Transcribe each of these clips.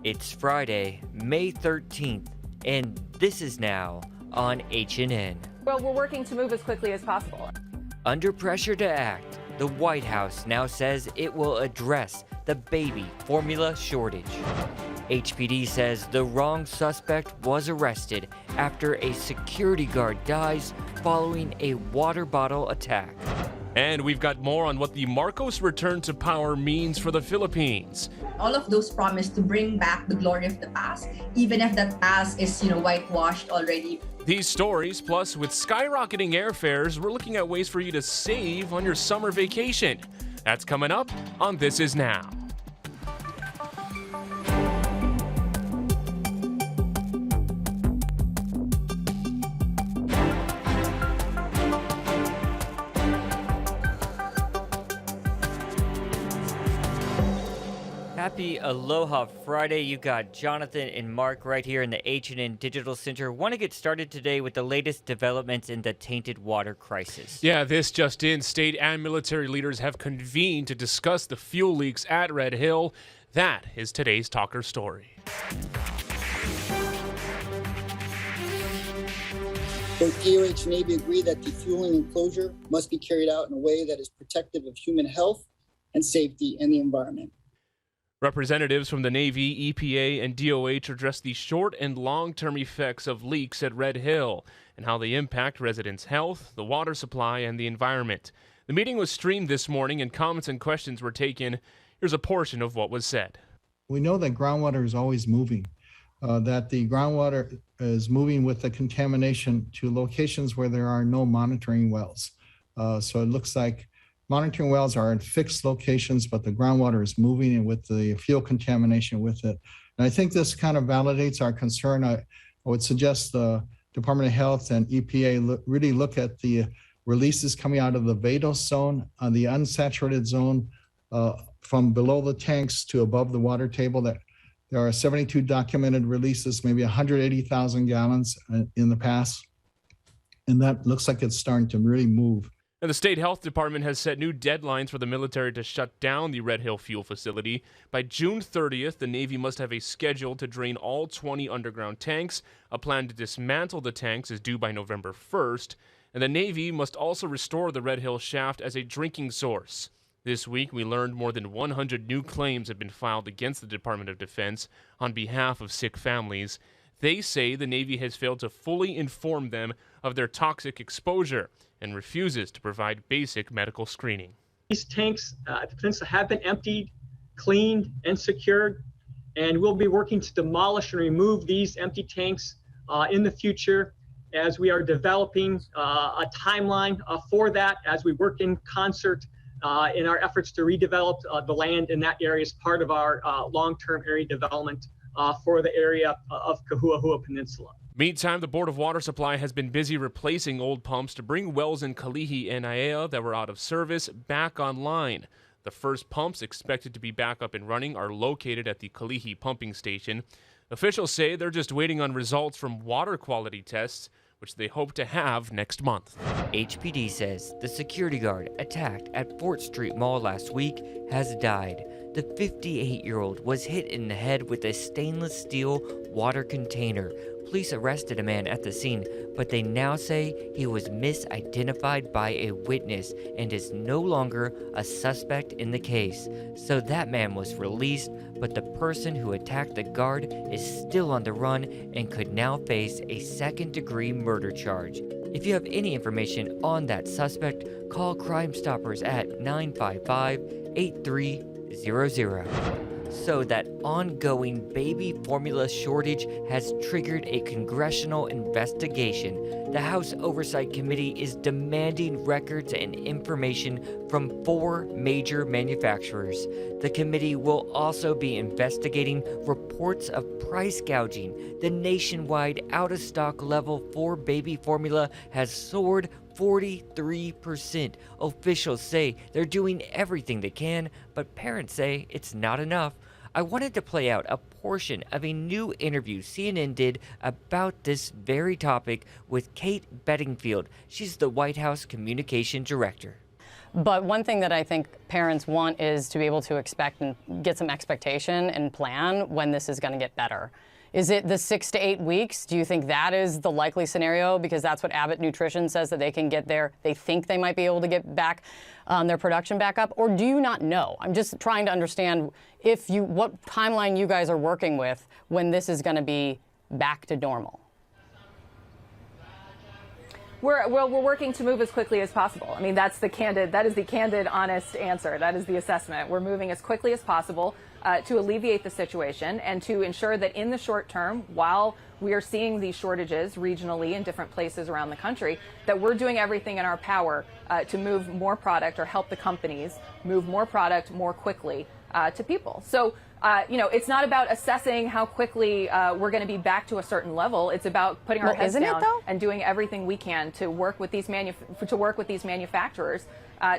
It's Friday, May 13th, and this is now on HNN. Well, we're working to move as quickly as possible. Under pressure to act, the White House now says it will address the baby formula shortage. HPD says the wrong suspect was arrested after a security guard dies following a water bottle attack. And we've got more on what the Marcos return to power means for the Philippines. All of those promise to bring back the glory of the past, even if that past is, whitewashed already. These stories, plus with skyrocketing airfares, we're looking at ways for you to save on your summer vacation. That's coming up on This Is Now. Happy Aloha Friday. You got Jonathan and Mark right here in the H&N Digital Center. Want to get started today with the latest developments in the tainted water crisis. Yeah, this just in. State and military leaders have convened to discuss the fuel leaks at Red Hill. That is today's Talker Story. Both DOH and Navy agree that defueling and closure must be carried out in a way that is protective of human health and safety and the environment. Representatives from the Navy, EPA, and DOH addressed the short and long-term effects of leaks at Red Hill and how they impact residents' health, the water supply, and the environment. The meeting was streamed this morning and comments and questions were taken. Here's a portion of what was said. We know that groundwater is always moving, that the groundwater is moving with the contamination to locations where there are no monitoring wells. So it looks like monitoring wells are in fixed locations, but the groundwater is moving and with the fuel contamination with it. And I think this kind of validates our concern. I would suggest the Department of Health and EPA really look at the releases coming out of the VADOS zone, the unsaturated zone, from below the tanks to above the water table. That there are 72 documented releases, maybe 180,000 gallons in the past. And that looks like it's starting to really move. And the state health department has set new deadlines for the military to shut down the Red Hill fuel facility. By June 30th, the Navy must have a schedule to drain all 20 underground tanks. A plan to dismantle the tanks is due by November 1st. And the Navy must also restore the Red Hill shaft as a drinking source. This week, we learned more than 100 new claims have been filed against the Department of Defense on behalf of sick families. They say the Navy has failed to fully inform them of their toxic exposure and refuses to provide basic medical screening. These tanks at the peninsula have been emptied, cleaned, and secured, and we'll be working to demolish and remove these empty tanks in the future as we are developing a timeline for that as we work in concert in our efforts to redevelop the land in that area as part of our long-term area development for the area of Kahuahua Peninsula. Meantime, the Board of Water Supply has been busy replacing old pumps to bring wells in Kalihi and Aiea that were out of service back online. The first pumps expected to be back up and running are located at the Kalihi pumping station. Officials say they're just waiting on results from water quality tests, which they hope to have next month. HPD says the security guard attacked at Fort Street Mall last week has died. The 58-year-old was hit in the head with a stainless steel water container. Police arrested a man at the scene, but they now say he was misidentified by a witness and is no longer a suspect in the case. So that man was released, but the person who attacked the guard is still on the run and could now face a second-degree murder charge. If you have any information on that suspect, call Crime Stoppers at 955-8300. So that ongoing baby formula shortage has triggered a congressional investigation. The House Oversight Committee is demanding records and information from 4 major manufacturers. The committee will also be investigating reports of price gouging. The nationwide out-of-stock level for baby formula has soared 43%. Officials say they're doing everything they can, but parents say it's not enough. I wanted to play out a portion of a new interview CNN did about this very topic with Kate Bedingfield. She's the White House Communication Director. But one thing that I think parents want is to be able to expect and get some expectation and plan when this is going to get better. Is it the 6 to 8 weeks? Do you think that is the likely scenario? Because that's what Abbott Nutrition says, that they can get there. They think they might be able to get back their production back up. Or do you not know? I'm just trying to understand what timeline you guys are working with when this is going to be back to normal. We're working to move as quickly as possible. I mean, that is the candid, honest answer. That is the assessment. We're moving as quickly as possible to alleviate the situation and to ensure that in the short term, while we are seeing these shortages regionally in different places around the country, that we're doing everything in our power to move more product or help the companies move more product more quickly to people. So, it's not about assessing how quickly we're going to be back to a certain level. It's about putting our heads down and doing everything we can to work with these manufacturers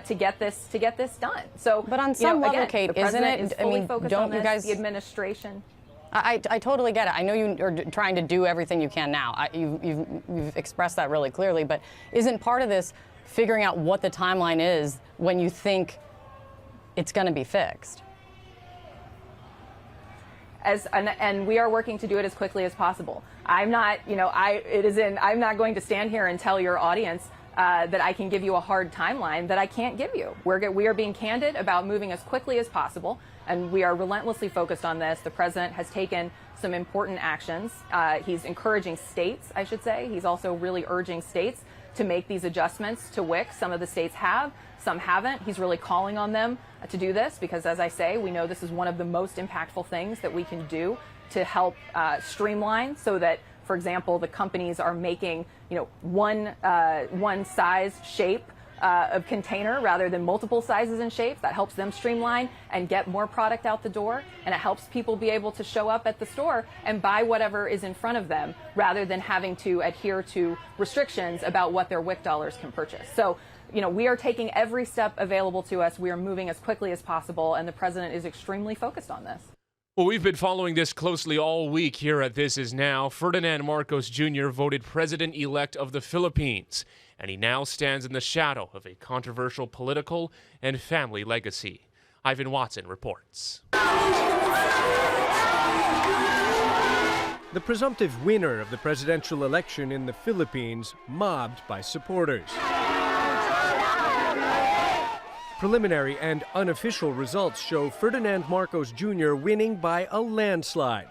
to get this done. So, but on some level, again, Kate, the president isn't it? is fully focused don't on this, you guys? The administration. I totally get it. I know you are trying to do everything you can now. You've expressed that really clearly. But isn't part of this figuring out what the timeline is when you think it's going to be fixed? And we are working to do it as quickly as possible. I'm not going to stand here and tell your audience that I can give you a hard timeline that I can't give you. We are being candid about moving as quickly as possible, and we are relentlessly focused on this. The president has taken some important actions. He's encouraging states, I should say. He's also really urging states to make these adjustments to WIC. Some of the states have, some haven't. He's really calling on them to do this because, as I say, we know this is one of the most impactful things that we can do to help streamline so that, for example, the companies are making, one size shape of container rather than multiple sizes and shapes. That helps them streamline and get more product out the door, and it helps people be able to show up at the store and buy whatever is in front of them rather than having to adhere to restrictions about what their WIC dollars can purchase. So, we are taking every step available to us. We are moving as quickly as possible, and the president is extremely focused on this. Well, we've been following this closely all week here at This Is Now. Ferdinand Marcos Jr. voted president-elect of the Philippines, and he now stands in the shadow of a controversial political and family legacy. Ivan Watson reports. The presumptive winner of the presidential election in the Philippines mobbed by supporters. Preliminary and unofficial results show Ferdinand Marcos Jr. winning by a landslide.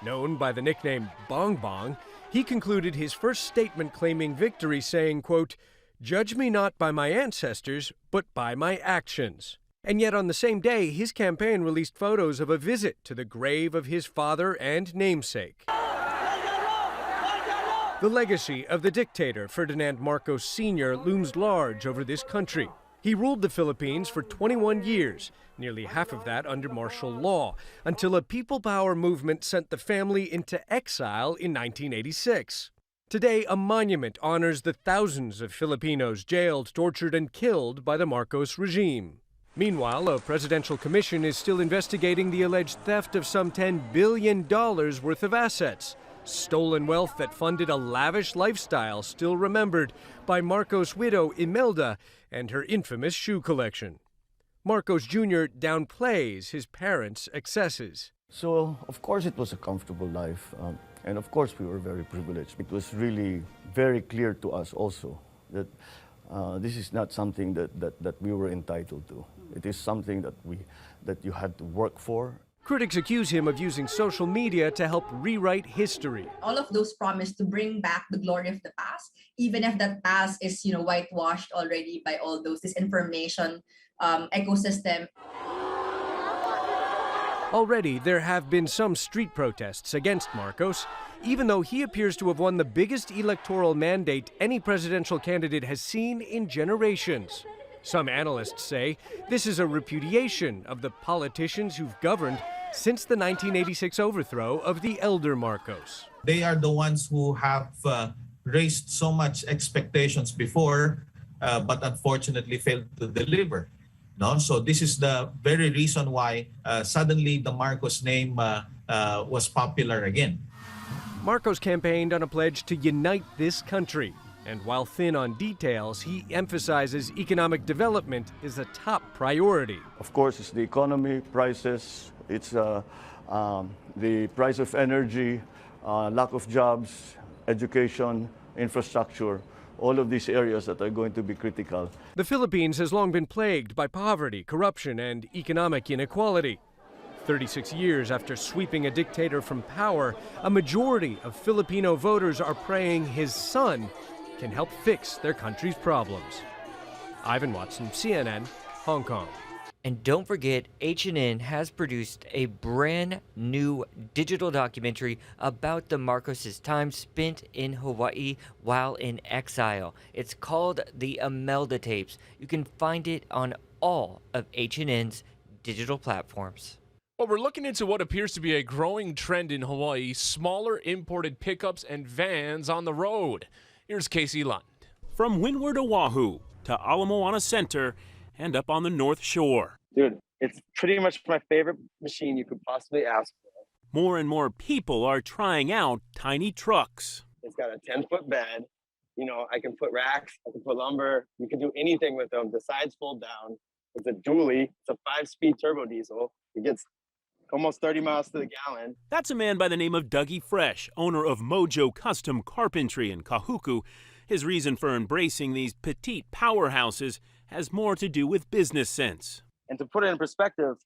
Known by the nickname Bong Bong, he concluded his first statement claiming victory saying, quote, "Judge me not by my ancestors, but by my actions." And yet on the same day, his campaign released photos of a visit to the grave of his father and namesake. The legacy of the dictator Ferdinand Marcos Sr. looms large over this country. He ruled the Philippines for 21 years, nearly half of that under martial law, until a people power movement sent the family into exile in 1986. Today, a monument honors the thousands of Filipinos jailed, tortured, and killed by the Marcos regime. Meanwhile, a presidential commission is still investigating the alleged theft of some $10 billion worth of assets. Stolen wealth that funded a lavish lifestyle still remembered by Marcos' widow Imelda and her infamous shoe collection. Marcos Jr. downplays his parents' excesses. So, of course, it was a comfortable life. And of course, we were very privileged. It was really very clear to us also that this is not something that we were entitled to. It is something that you had to work for. Critics accuse him of using social media to help rewrite history. All of those promise to bring back the glory of the past, even if that past is, whitewashed already by all those disinformation ecosystem. Already, there have been some street protests against Marcos, even though he appears to have won the biggest electoral mandate any presidential candidate has seen in generations. Some analysts say this is a repudiation of the politicians who've governed since the 1986 overthrow of the elder Marcos. They are the ones who have raised so much expectations before, but unfortunately failed to deliver. No? So this is the very reason why suddenly the Marcos name was popular again. Marcos campaigned on a pledge to unite this country. And while thin on details, he emphasizes economic development is a top priority. Of course, it's the economy, prices, it's the price of energy, lack of jobs, education, infrastructure, all of these areas that are going to be critical. The Philippines has long been plagued by poverty, corruption, and economic inequality. 36 years after sweeping a dictator from power, a majority of Filipino voters are praying his son can help fix their country's problems. Ivan Watson, CNN, Hong Kong. And don't forget, H&N has produced a brand new digital documentary about the Marcos' time spent in Hawaii while in exile. It's called The Imelda Tapes. You can find it on all of H&N's digital platforms. Well, we're looking into what appears to be a growing trend in Hawaii, smaller imported pickups and vans on the road. Here's Casey Lund. From Windward, Oahu to Ala Moana Center and up on the North Shore. Dude, it's pretty much my favorite machine you could possibly ask for. More and more people are trying out tiny trucks. It's got a 10-foot bed. You know, I can put racks, I can put lumber. You can do anything with them. The sides fold down. It's a jubilee. It's a 5-speed turbo diesel. It gets almost 30 miles to the gallon. That's a man by the name of Dougie Fresh, owner of Mojo Custom Carpentry in Kahuku. His reason for embracing these petite powerhouses has more to do with business sense. And to put it in perspective,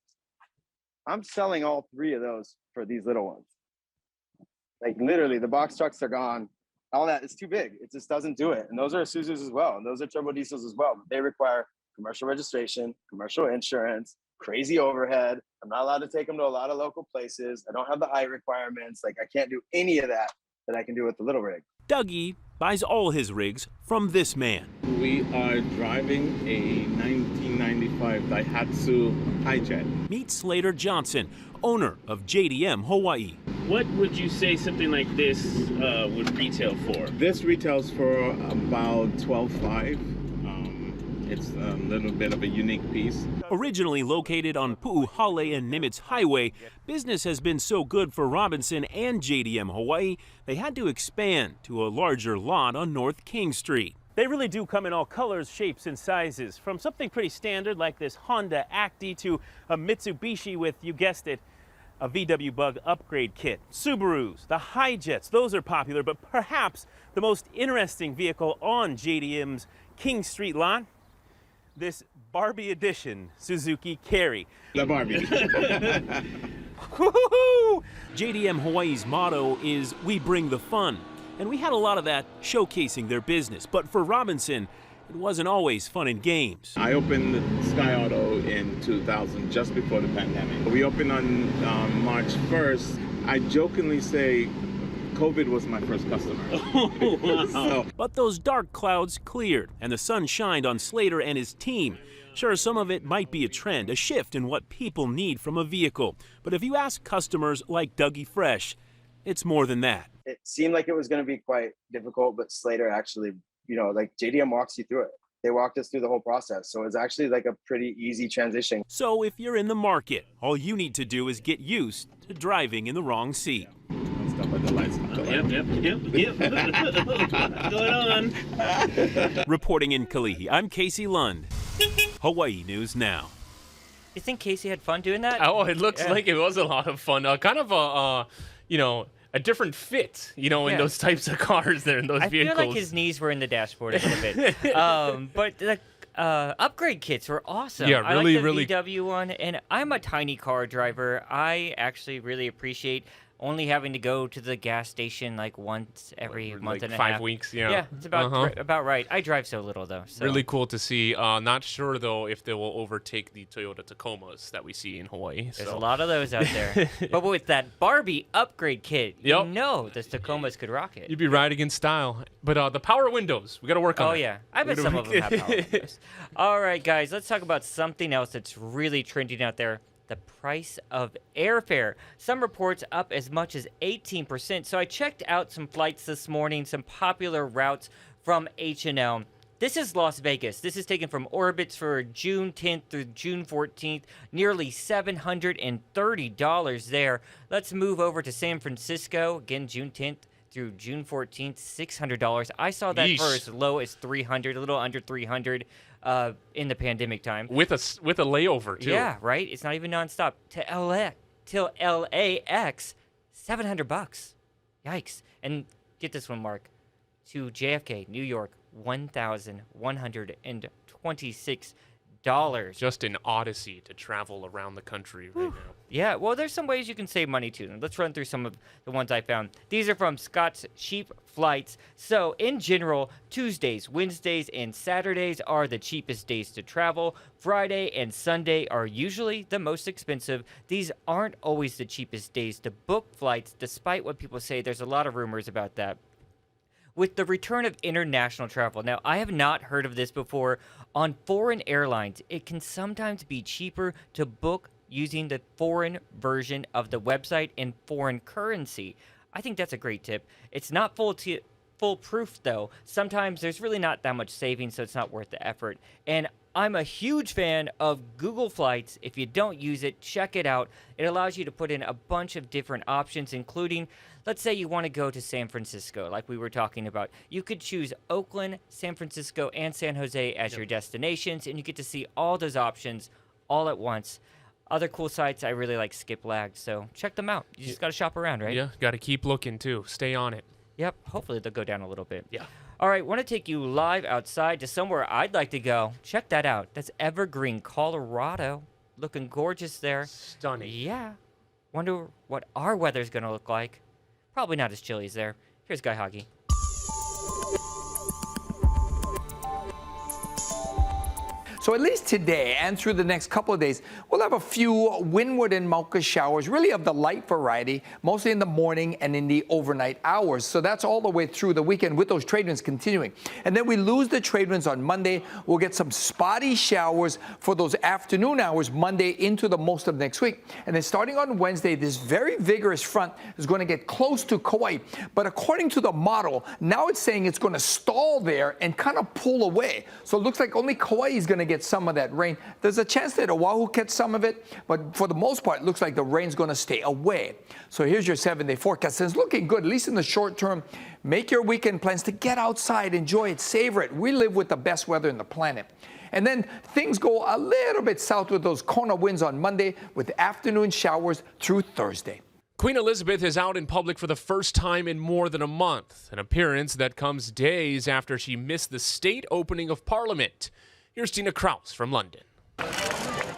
I'm selling all 3 of those for these little ones. Like literally, the box trucks are gone. All that is too big. It just doesn't do it. And those are Isuzus as well. And those are turbo diesels as well. They require commercial registration, commercial insurance, crazy overhead. I'm not allowed to take them to a lot of local places. I don't have the height requirements. Like I can't do any of that I can do with the little rig. Dougie buys all his rigs from this man. We are driving a 1995 Daihatsu Hijet. Meet Slater Johnson, owner of JDM Hawaii. What would you say something like this would retail for? This retails for about $12,500. It's a little bit of a unique piece. Originally located on Pu'uhale and Nimitz Highway, business has been so good for Robinson and JDM Hawaii, they had to expand to a larger lot on North King Street. They really do come in all colors, shapes, and sizes, from something pretty standard like this Honda Acti to a Mitsubishi with, you guessed it, a VW Bug upgrade kit. Subarus, the Hijets, those are popular, but perhaps the most interesting vehicle on JDM's King Street lot, this Barbie edition Suzuki Carry. The Barbie. JDM Hawaii's motto is "We bring the fun," and we had a lot of that showcasing their business. But for Robinson, it wasn't always fun and games. I opened Sky Auto in 2000, just before the pandemic. We opened on March 1st. I jokingly say COVID was my first customer. Oh, wow. But those dark clouds cleared, and the sun shined on Slater and his team. Sure, some of it might be a trend, a shift in what people need from a vehicle. But if you ask customers like Dougie Fresh, it's more than that. It seemed like it was going to be quite difficult, but Slater actually, like JDM walks you through it. They walked us through the whole process. So it's actually like a pretty easy transition. So if you're in the market, all you need to do is get used to driving in the wrong seat. Stop at the lights. Yep. What's going on? Reporting in Kalihi, I'm Casey Lund. Hawaii News Now. You think Casey had fun doing that? Oh, it looks like it was a lot of fun. Kind of a different fit, in those types of cars there, in those vehicles. I feel like his knees were in the dashboard a little bit. But the upgrade kits were awesome. Yeah, really, I like the really. VW one, and I'm a tiny car driver. I actually really appreciate only having to go to the gas station like once every month and a half. 5 weeks, yeah. Yeah, it's about right. I drive so little, though. So. Really cool to see. Not sure, though, if they will overtake the Toyota Tacomas that we see in Hawaii. There's a lot of those out there. But with that Barbie upgrade kit, the Tacomas could rock it. You'd be riding in style. But the power windows, we got to work on that. Oh, yeah. I bet some of them have power windows. All right, guys, let's talk about something else that's really trending out there. The price of airfare. Some reports up as much as 18%. So I checked out some flights this morning, some popular routes from H&L. This is Las Vegas. This is taken from Orbitz for June 10th through June 14th. Nearly $730 there. Let's move over to San Francisco. Again, June 10th through June 14th, $600. I saw that for as low as $300, a little under $300 in the pandemic time. With a layover, too. Yeah, right? It's not even nonstop. Till LAX, $700. Yikes. And get this one, Mark. To JFK, New York, $1,126. Just an odyssey to travel around the country right now. Yeah, well, there's some ways you can save money too. Let's run through some of the ones I found. These are from Scott's Cheap Flights. So, in general, Tuesdays, Wednesdays, and Saturdays are the cheapest days to travel. Friday and Sunday are usually the most expensive. These aren't always the cheapest days to book flights, despite what people say. There's a lot of rumors about that. With the return of international travel. Now, I have not heard of this before. On foreign airlines, it can sometimes be cheaper to book using the foreign version of the website in foreign currency. I think that's a great tip. It's not foolproof, though. Sometimes there's really not that much savings, so it's not worth the effort. And I'm a huge fan of Google Flights. If you don't use it, check it out. It allows you to put in a bunch of different options, including, let's say you want to go to San Francisco, like we were talking about. You could choose Oakland, San Francisco, and San Jose as your destinations, and you get to see all those options all at once. Other cool sites, I really like Skiplag, so check them out. You just got to shop around, right? Yeah, got to keep looking, too. Stay on it. Yep, hopefully they'll go down a little bit. Yeah. All right, want to take you live outside to somewhere I'd like to go. Check that out. That's Evergreen, Colorado. Looking gorgeous there. Stunning. Yeah. Wonder what our weather's going to look like. Probably not as chilly as there. Here's Guy Hoggy. So at least today and through the next couple of days, we'll have a few windward and Mauka showers, really of the light variety, mostly in the morning and in the overnight hours. So that's all the way through the weekend with those trade winds continuing. And then we lose the trade winds on Monday. We'll get some spotty showers for those afternoon hours Monday into the most of next week. And then starting on Wednesday, this very vigorous front is going to get close to Kauai. But according to the model, now it's saying it's going to stall there and kind of pull away. So it looks like only Kauai is going to get some of that rain. There's a chance that Oahu gets some of it, but for the most part, it looks like the rain's going to stay away. So here's your 7-day forecast. It's looking good, at least in the short term. Make your weekend plans to get outside, enjoy it, savor it. We live with the best weather in the planet. And then things go a little bit south with those Kona winds on Monday with afternoon showers through Thursday. Queen Elizabeth is out in public for the first time in more than a month, an appearance that comes days after she missed the state opening of Parliament. Here's Tina Kraus from London.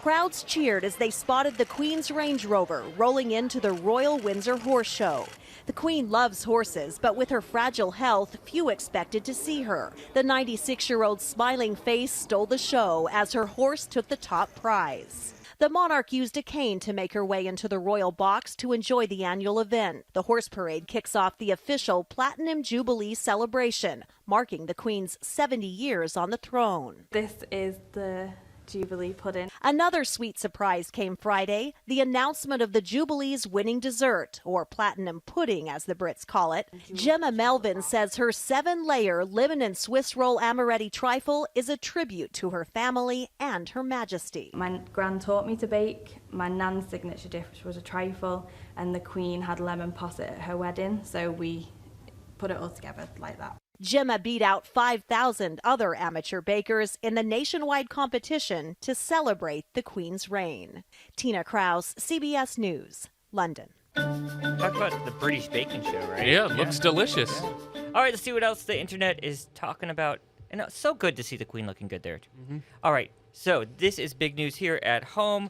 Crowds cheered as they spotted the Queen's Range Rover rolling into the Royal Windsor Horse Show. The Queen loves horses, but with her fragile health, few expected to see her. The 96-year-old's smiling face stole the show as her horse took the top prize. The monarch used a cane to make her way into the royal box to enjoy the annual event. The horse parade kicks off the official Platinum Jubilee celebration, marking the Queen's 70 years on the throne. This is the Jubilee pudding. Another sweet surprise came Friday, the announcement of the Jubilee's winning dessert, or platinum pudding as the Brits call it. Gemma Melvin says her 7-layer lemon and Swiss roll amaretti trifle is a tribute to her family and her majesty. My gran taught me to bake. My nan's signature dish was a trifle, and the Queen had lemon posset at her wedding, so we put it all together like that. Gemma beat out 5,000 other amateur bakers in the nationwide competition to celebrate the Queen's reign. Tina Kraus, CBS News, London. Talk about the British baking show, right? Yeah, looks delicious. Yeah. All right, let's see what else the internet is talking about. And it's so good to see the Queen looking good there. Mm-hmm. All right, so this is big news here at home.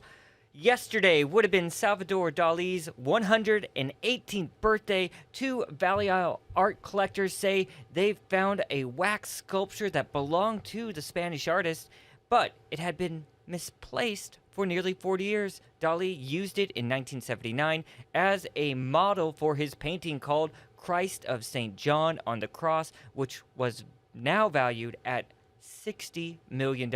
Yesterday would have been Salvador Dali's 118th birthday. Two Valley Isle art collectors say they've found a wax sculpture that belonged to the Spanish artist, but it had been misplaced for nearly 40 years. Dali used it in 1979 as a model for his painting called Christ of St. John on the Cross, which was now valued at $60 million.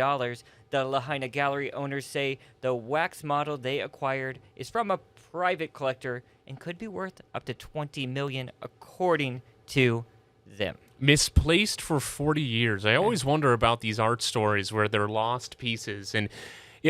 The Lahaina Gallery owners say the wax model they acquired is from a private collector and could be worth up to $20 million, according to them. Misplaced for 40 years. I always wonder about these art stories where they're lost pieces. And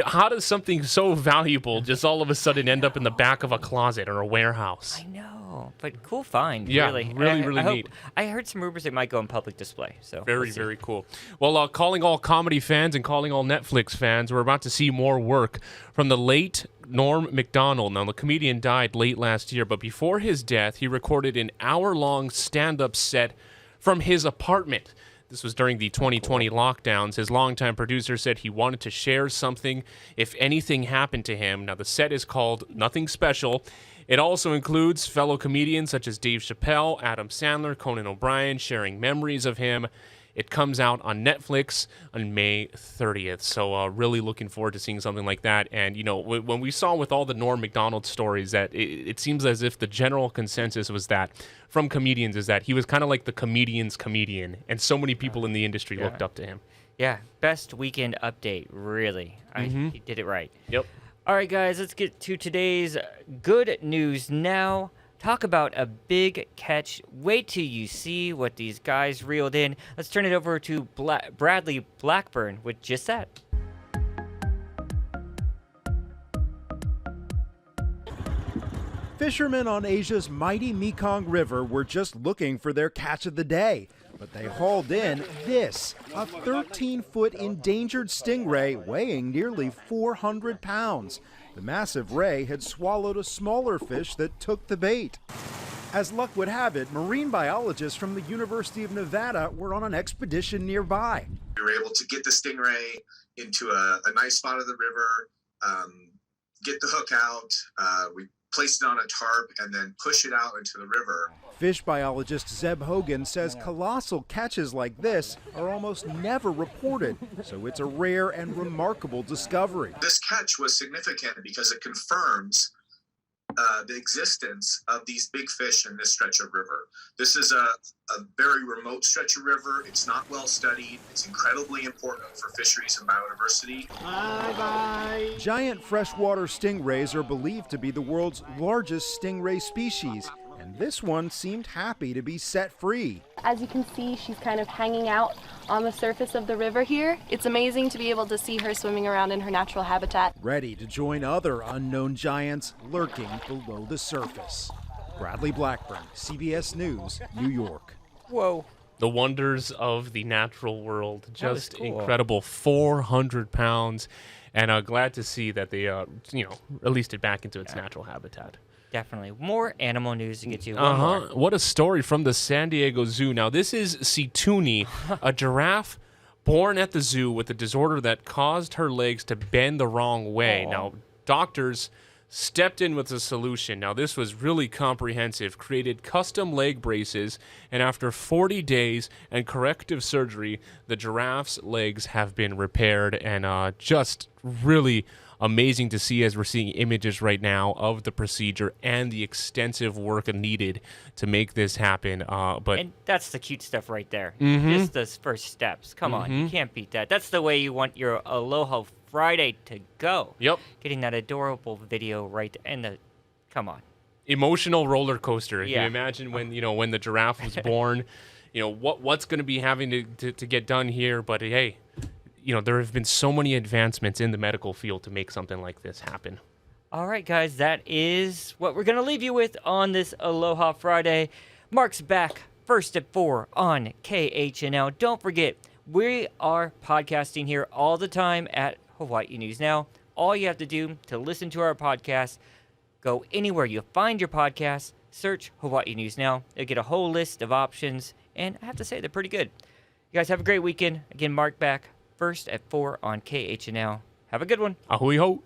how does something so valuable just all of a sudden end up in the back of a closet or a warehouse? I know, but cool find. Yeah, really, really I neat. I heard some rumors it might go on public display. So Very, very cool. Well, calling all comedy fans and calling all Netflix fans, we're about to see more work from the late Norm Macdonald. Now, the comedian died late last year, but before his death, he recorded an hour-long stand-up set from his apartment. This was during the 2020 lockdowns. His longtime producer said he wanted to share something if anything happened to him. Now, the set is called Nothing Special. It also includes fellow comedians such as Dave Chappelle, Adam Sandler, Conan O'Brien sharing memories of him. It comes out on Netflix on May 30th. So really looking forward to seeing something like that. And, when we saw with all the Norm Macdonald stories that it seems as if the general consensus was that from comedians is that he was kind of like the comedian's comedian. And so many people in the industry looked up to him. Yeah, best weekend update, really. He did it right. Yep. All right, guys, let's get to today's good news now. Talk about a big catch. Wait till you see what these guys reeled in. Let's turn it over to Bradley Blackburn with just that. Fishermen on Asia's mighty Mekong River were just looking for their catch of the day, but they hauled in this, a 13-foot endangered stingray weighing nearly 400 pounds. The massive ray had swallowed a smaller fish that took the bait. As luck would have it, marine biologists from the University of Nevada were on an expedition nearby. We were able to get the stingray into a nice spot of the river, get the hook out, we placed it on a tarp, and then push it out into the river. Fish biologist Zeb Hogan says colossal catches like this are almost never reported, so it's a rare and remarkable discovery. This catch was significant because it confirms the existence of these big fish in this stretch of river. This is a very remote stretch of river. It's not well studied. It's incredibly important for fisheries and biodiversity. Bye-bye. Giant freshwater stingrays are believed to be the world's largest stingray species, and this one seemed happy to be set free. As you can see, she's kind of hanging out on the surface of the river here. It's amazing to be able to see her swimming around in her natural habitat. Ready to join other unknown giants lurking below the surface. Bradley Blackburn, CBS News, New York. Whoa. The wonders of the natural world. Just cool. incredible. 400 pounds. And glad to see that they, released it back into its natural habitat. Definitely. More animal news to get to. What a story from the San Diego Zoo. Now, this is Situni, a giraffe born at the zoo with a disorder that caused her legs to bend the wrong way. Now, doctors stepped in with a solution. Now, this was really comprehensive, created custom leg braces, and after 40 days and corrective surgery, the giraffe's legs have been repaired, and just really amazing to see as we're seeing images right now of the procedure and the extensive work needed to make this happen. And that's the cute stuff right there. Mhm. Just those first steps. Come on, you can't beat that. That's the way you want your Aloha Friday to go. Yep. Getting that adorable video right and come on. Emotional roller coaster. Yeah. You imagine when the giraffe was born, what's going to be having to get done here, but hey, there have been so many advancements in the medical field to make something like this happen. All right, guys, that is what we're going to leave you with on this Aloha Friday. Mark's back first at 4 on KHNL. Don't forget, we are podcasting here all the time at Hawaii News Now. All you have to do to listen to our podcast, go anywhere you find your podcast, search Hawaii News Now. You'll get a whole list of options, and I have to say, they're pretty good. You guys have a great weekend. Again, Mark back first at 4 on KHNL. Have a good one. Ahui ho.